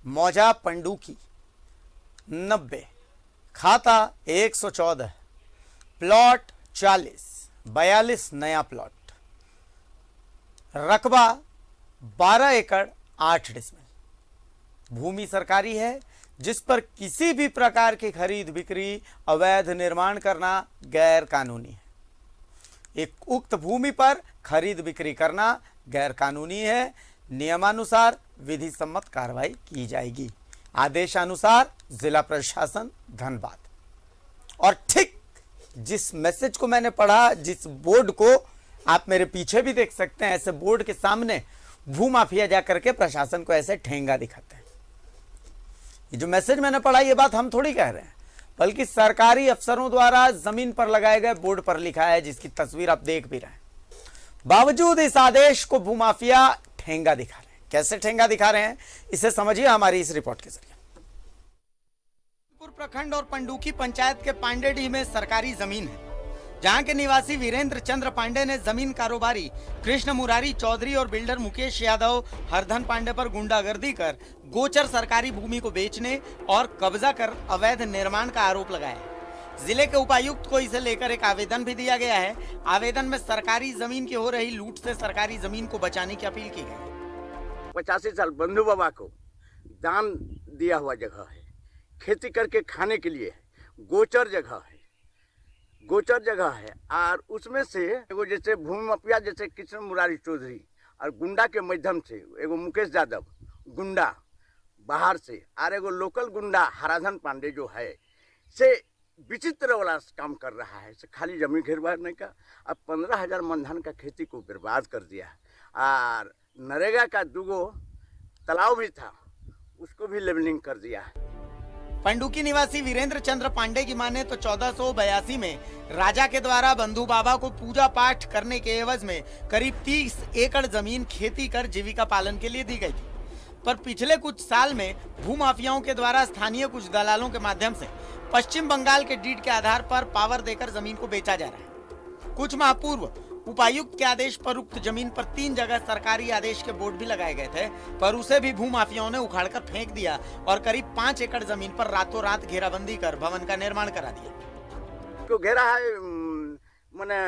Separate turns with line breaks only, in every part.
मौजा पंडुकी 90, खाता 114, प्लॉट 40, 42 नया प्लॉट, रकबा 12 एकड़ 8 डिसमिल। भूमि सरकारी है जिस पर किसी भी प्रकार की खरीद बिक्री अवैध निर्माण करना गैर कानूनी है। एक उक्त भूमि पर खरीद बिक्री करना गैर कानूनी है। नियमानुसार विधि सम्मत कार्रवाई की जाएगी। आदेशानुसार जिला प्रशासन धनबाद। और ठीक जिस मैसेज को मैंने पढ़ा, जिस बोर्ड को आप मेरे पीछे भी देख सकते हैं, ऐसे बोर्ड के सामने भूमाफिया जाकर के प्रशासन को ऐसे ठेंगा दिखाते हैं। ये जो मैसेज मैंने पढ़ा, ये बात हम थोड़ी कह रहे हैं, बल्कि सरकारी अफसरों द्वारा जमीन पर लगाए गए बोर्ड पर लिखा है, जिसकी तस्वीर आप देख भी रहे हैं। बावजूद इस आदेश को भूमाफिया ठेंगा दिखा रहे हैं। कैसे ठेंगा दिखा रहे हैं, इसे समझिए हमारी इस रिपोर्ट के जरिए। प्रखंड और पंडुकी पंचायत के पांडेडीह में सरकारी जमीन है, जहां के निवासी वीरेंद्र चंद्र पांडे ने जमीन कारोबारी कृष्ण मुरारी चौधरी और बिल्डर मुकेश यादव हरधन पांडे पर गुंडागर्दी कर गोचर सरकारी भूमि को बेचने और कब्जा कर अवैध निर्माण का आरोप लगाया। जिले के उपायुक्त को इसे लेकर एक आवेदन भी दिया गया है। आवेदन में सरकारी जमीन की हो रही लूट से सरकारी जमीन को बचाने की अपील की गई।
85 साल बंधु बाबा को दान दिया हुआ जगह है, खेती करके खाने के लिए गोचर जगह है, गोचर जगह है। और उसमें से एगो जैसे भूमि माफिया जैसे कृष्ण मुरारी चौधरी और गुंडा के माध्यम से एगो मुकेश यादव गुंडा बाहर से, और एगो लोकल गुंडा हराधन पांडे जो है से विचित्र वाला काम कर रहा है। खाली जमीन घेरवाने का, अब 15,000 मनधन का खेती को बर्बाद कर दिया है। और नरेगा का 2 तालाब भी था, उसको भी लेवलिंग कर दिया है।
पंडुकी निवासी वीरेंद्र चंद्र पांडे की माने तो 1482 में राजा के द्वारा बंधु बाबा को पूजा पाठ करने के एवज में करीब 30 एकड़ जमीन खेती कर जीविका पालन के लिए दी गई थी। पर पिछले कुछ साल में भूमाफियाओं के द्वारा स्थानीय कुछ दलालों के माध्यम से पश्चिम बंगाल के डीड के आधार पर पावर देकर जमीन को बेचा जा रहा है। कुछ माह पूर्व उपायुक्त के आदेश पर उक्त जमीन पर 3 जगह सरकारी आदेश के बोर्ड भी लगाए गए थे, पर उसे भी भूमाफियाओं ने उखाड़कर फेंक दिया और करीब 5 एकड़ जमीन पर रातों रात घेराबंदी कर भवन का निर्माण करा दिया।
तो घेरा है मैंने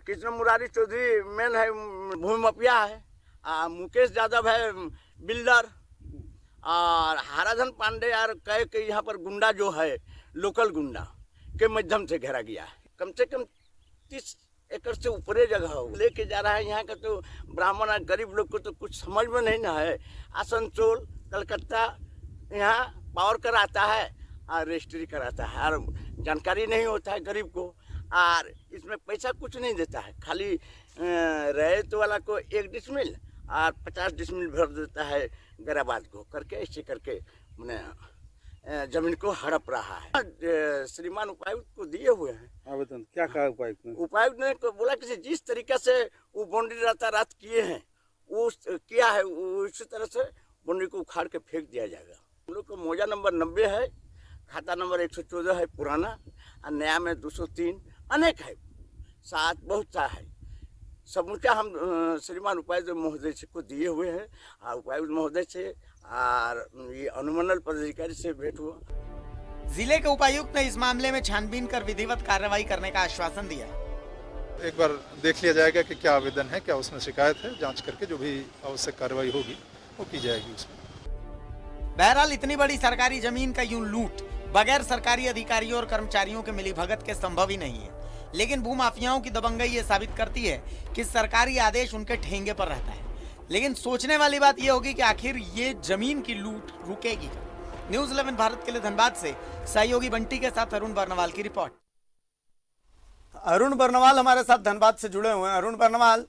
कृष्ण मुरारी चौधरी मेन है, भूमि माफिया है, मुकेश यादव है बिल्डर, और हराधन पांडे और कह के यहाँ पर गुंडा जो है लोकल गुंडा के माध्यम से घेरा गया है। कम से कम 30 एकड़ से ऊपरे जगह लेके जा रहा है। यहाँ का तो ब्राह्मण और गरीब लोग को तो कुछ समझ में नहीं ना है। आसनसोल कलकत्ता यहाँ पावर कराता है और रजिस्ट्री कराता है, और जानकारी नहीं होता है गरीब को, और इसमें पैसा कुछ नहीं देता है। खाली रैयत वाला को 1 डिसमिल और 50 डिसमिल भर देता है गैराबाद को करके, ऐसे करके मैंने जमीन को हड़प रहा है। श्रीमान उपायुक्त को दिए हुए हैं
आवेदन। क्या कहा उपायुक्त ने?
उपायुक्त ने बोला कि जिस तरीके से वो बाउंड्री रात किए हैं वो किया है, उसी तरह से बाउंड्री को उखाड़ के फेंक दिया जाएगा। हम लोग को मौजा नंबर 90 है, खाता नंबर 114 है पुराना, और नया में 203 अनेक है, 7 बहुत सा है। समूचा हम श्रीमान उपायुक्त महोदय से को दिए हुए हैं, और उपायुक्त महोदय से और ये अनुमंडल पदाधिकारी से भेंट हुआ।
जिले के उपायुक्त ने इस मामले में छानबीन कर विधिवत कार्रवाई करने का आश्वासन दिया।
एक बार देख लिया जाएगा कि क्या आवेदन है, क्या उसमें शिकायत है, जांच करके जो भी आवश्यक कार्रवाई होगी वो की जाएगी उसमें।
बहरहाल इतनी बड़ी सरकारी जमीन का यूं लूट बगैर सरकारी अधिकारियों और कर्मचारियों के मिलीभगत के संभव ही नहीं है। लेकिन भूमाफियाओं की दबंगई ये साबित करती है कि सरकारी आदेश उनके ठेंगे पर रहता है। लेकिन सोचने वाली बात यह होगी कि आखिर ये जमीन की लूट रुकेगी। न्यूज़ 11 भारत के लिए धनबाद से सहयोगी बंटी के साथ अरुण बर्नवाल की रिपोर्ट। अरुण बर्नवाल हमारे साथ धनबाद से जुड़े हुए हैं। अरुण बर्नवाल,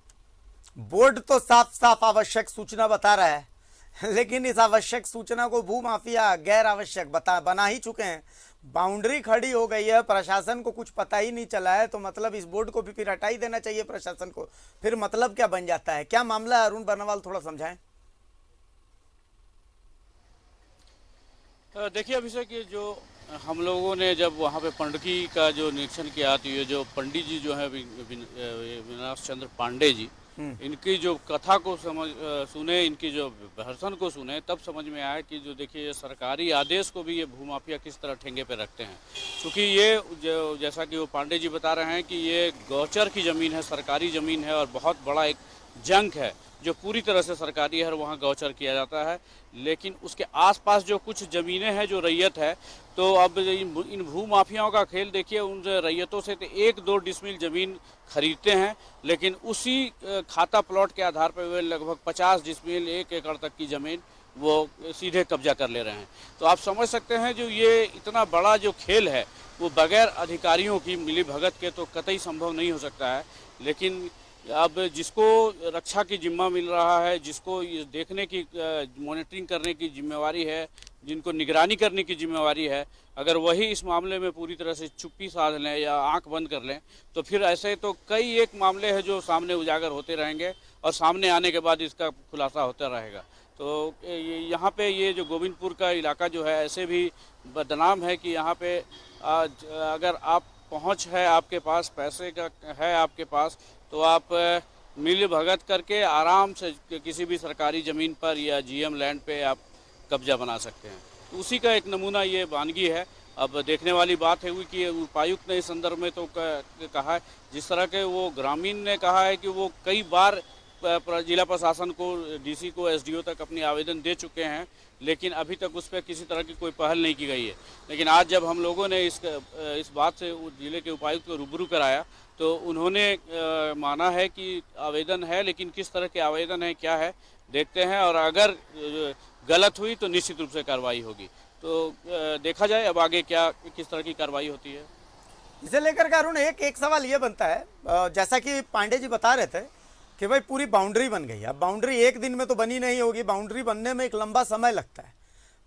बोर्ड तो साफ साफ आवश्यक सूचना बता रहा है, लेकिन इस आवश्यक सूचना को भूमाफिया गैर आवश्यक बना ही चुके हैं। बाउंड्री खड़ी हो गई है, प्रशासन को कुछ पता ही नहीं चला है, तो मतलब इस बोर्ड को भी फिर हटा ही देना चाहिए प्रशासन को। फिर मतलब क्या बन जाता है? क्या मामला है अरुण बर्नवाल, थोड़ा समझाएं।
देखिए अभिषेक, ये जो हम लोगों ने जब वहाँ पे पंडुकी का जो निरीक्षण किया, तो ये जो पंडित जी जो है विनाश चंद्र पांडे जी, इनकी जो कथा को सुने, इनकी जो भर्सन को सुने, तब समझ में आया कि जो देखिए ये सरकारी आदेश को भी ये भूमाफिया किस तरह ठेंगे पे रखते हैं। क्योंकि ये जैसा कि वो पांडे जी बता रहे हैं कि ये गौचर की ज़मीन है, सरकारी ज़मीन है और बहुत बड़ा एक जंक है जो पूरी तरह से सरकारी है और वहाँ गौचर किया जाता है। लेकिन उसके आसपास जो कुछ ज़मीनें हैं जो रैयत है, तो अब इन भूमाफियाओं का खेल देखिए, उन रैयतों से तो 1-2 डिसमिल ज़मीन खरीदते हैं, लेकिन उसी खाता प्लॉट के आधार पर वे लगभग 50 डिसमिल 1 एकड़ तक की ज़मीन वो सीधे कब्जा कर ले रहे हैं। तो आप समझ सकते हैं जो ये इतना बड़ा जो खेल है वो बगैर अधिकारियों की मिलीभगत के तो कतई संभव नहीं हो सकता है। लेकिन अब जिसको रक्षा की जिम्मा मिल रहा है, जिसको ये देखने की मॉनिटरिंग करने की जिम्मेवारी है, जिनको निगरानी करने की जिम्मेवारी है, अगर वही इस मामले में पूरी तरह से चुप्पी साध लें या आंख बंद कर लें, तो फिर ऐसे तो कई एक मामले हैं जो सामने उजागर होते रहेंगे और सामने आने के बाद इसका खुलासा होता रहेगा। तो यहाँ पे ये जो गोविंदपुर का इलाका जो है ऐसे भी बदनाम है कि यहाँ पे अगर आप पहुँच है, आपके पास पैसे का है आपके पास, तो आप मिल भगत करके आराम से किसी भी सरकारी ज़मीन पर या जीएम लैंड पे आप कब्जा बना सकते हैं। तो उसी का एक नमूना ये वानगी है। अब देखने वाली बात है कि उपायुक्त ने इस संदर्भ में तो कहा है, जिस तरह के वो ग्रामीण ने कहा है कि वो कई बार जिला प्रशासन को, डीसी को, एसडीओ तक अपनी आवेदन दे चुके हैं, लेकिन अभी तक उस पर किसी तरह की कोई पहल नहीं की गई है। लेकिन आज जब हम लोगों ने इस बात से जिले के उपायुक्त को रूबरू कराया, तो उन्होंने माना है कि आवेदन है, लेकिन किस तरह के आवेदन है, क्या है, देखते हैं, और अगर गलत हुई तो निश्चित रूप से कार्रवाई होगी। तो देखा जाए अब आगे क्या किस तरह की कार्रवाई होती है।
इसे लेकर के अरुण एक सवाल ये बनता है, जैसा कि पांडे जी बता रहे थे कि भाई पूरी बाउंड्री बन गई। अब बाउंड्री एक दिन में तो बनी नहीं होगी, बाउंड्री बनने में एक लंबा समय लगता है।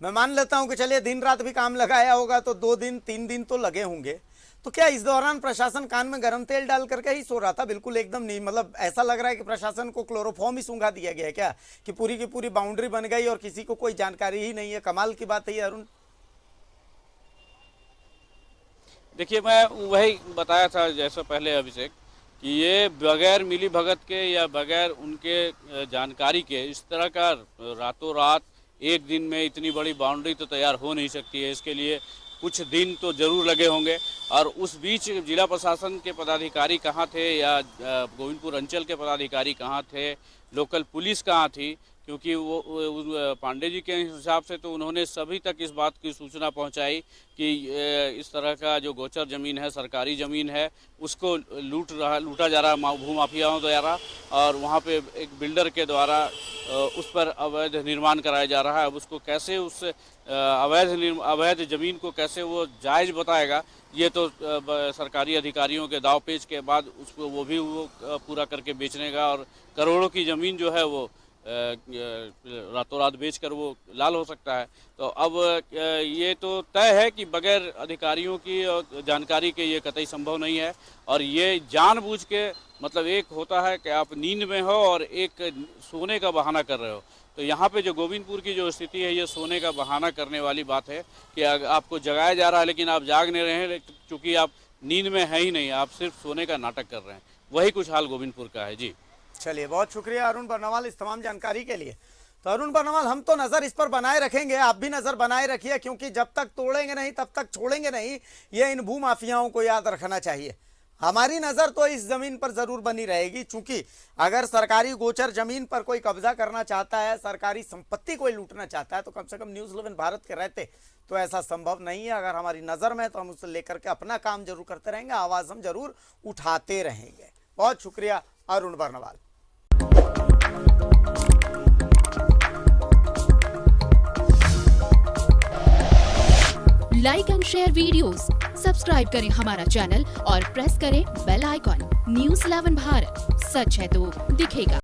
मैं मान लेता हूं कि चलिए दिन रात भी काम लगाया होगा तो 2 दिन 3 दिन तो लगे होंगे। तो क्या इस दौरान प्रशासन कान में गर्म तेल डाल करके ही सो रहा था? बिल्कुल एकदम नहीं, मतलब ऐसा लग रहा है कि प्रशासन को क्लोरोफॉर्म ही सूंघा दिया गया है क्या, कि पूरी की पूरी बाउंड्री बन गई और किसी को कोई जानकारी ही नहीं है? कमाल की बात है ये अरुण।
देखिए, मैं वही बताया था जैसा पहले अभिषेक, कि ये बगैर मिली भगत के या बगैर उनके जानकारी के इस तरह का रातों रात एक दिन में इतनी बड़ी बाउंड्री तो तैयार हो नहीं सकती है। इसके लिए कुछ दिन तो जरूर लगे होंगे, और उस बीच जिला प्रशासन के पदाधिकारी कहाँ थे या गोविंदपुर अंचल के पदाधिकारी कहाँ थे, लोकल पुलिस कहाँ थी, क्योंकि वो पांडे जी के हिसाब से तो उन्होंने सभी तक इस बात की सूचना पहुंचाई कि इस तरह का जो गोचर ज़मीन है, सरकारी ज़मीन है, उसको लूटा जा रहा है भूमाफियाओं द्वारा, और वहाँ पे एक बिल्डर के द्वारा उस पर अवैध निर्माण कराया जा रहा है। अब उसको कैसे उस अवैध ज़मीन को कैसे वो जायज़ बताएगा, ये तो सरकारी अधिकारियों के दाव पेच के बाद उसको वो पूरा करके बेचने का, और करोड़ों की ज़मीन जो है वो रातों रात बेचकर वो लाल हो सकता है। तो अब ये तो तय है कि बगैर अधिकारियों की जानकारी के ये कतई संभव नहीं है, और ये जानबूझ के, मतलब एक होता है कि आप नींद में हो और एक सोने का बहाना कर रहे हो। तो यहाँ पे जो गोविंदपुर की जो स्थिति है, ये सोने का बहाना करने वाली बात है कि आपको जगाया जा रहा है लेकिन आप जाग नहीं रहे हैं, क्योंकि आप नींद में है ही नहीं, आप सिर्फ सोने का नाटक कर रहे हैं। वही कुछ हाल गोविंदपुर का है। जी
चलिए, बहुत शुक्रिया अरुण बर्नवाल इस तमाम जानकारी के लिए। तो अरुण बर्नवाल, हम तो नज़र इस पर बनाए रखेंगे, आप भी नज़र बनाए रखिए, क्योंकि जब तक तोड़ेंगे नहीं तब तक छोड़ेंगे नहीं, ये इन भूमाफियाओं को याद रखना चाहिए। हमारी नज़र तो इस ज़मीन पर ज़रूर बनी रहेगी, चूंकि अगर सरकारी गोचर ज़मीन पर कोई कब्जा करना चाहता है, सरकारी संपत्ति कोई लूटना चाहता है, तो कम से कम न्यूज़ 11 भारत के रहते तो ऐसा संभव नहीं है। अगर हमारी नज़र में है तो हम उसे लेकर के अपना काम जरूर करते रहेंगे, आवाज़ हम जरूर उठाते रहेंगे। बहुत शुक्रिया Arun Barnwal.
Like and share videos, subscribe करें हमारा चैनल और प्रेस करें बेल आइकॉन। न्यूज़ 11 भारत, सच है तो दिखेगा।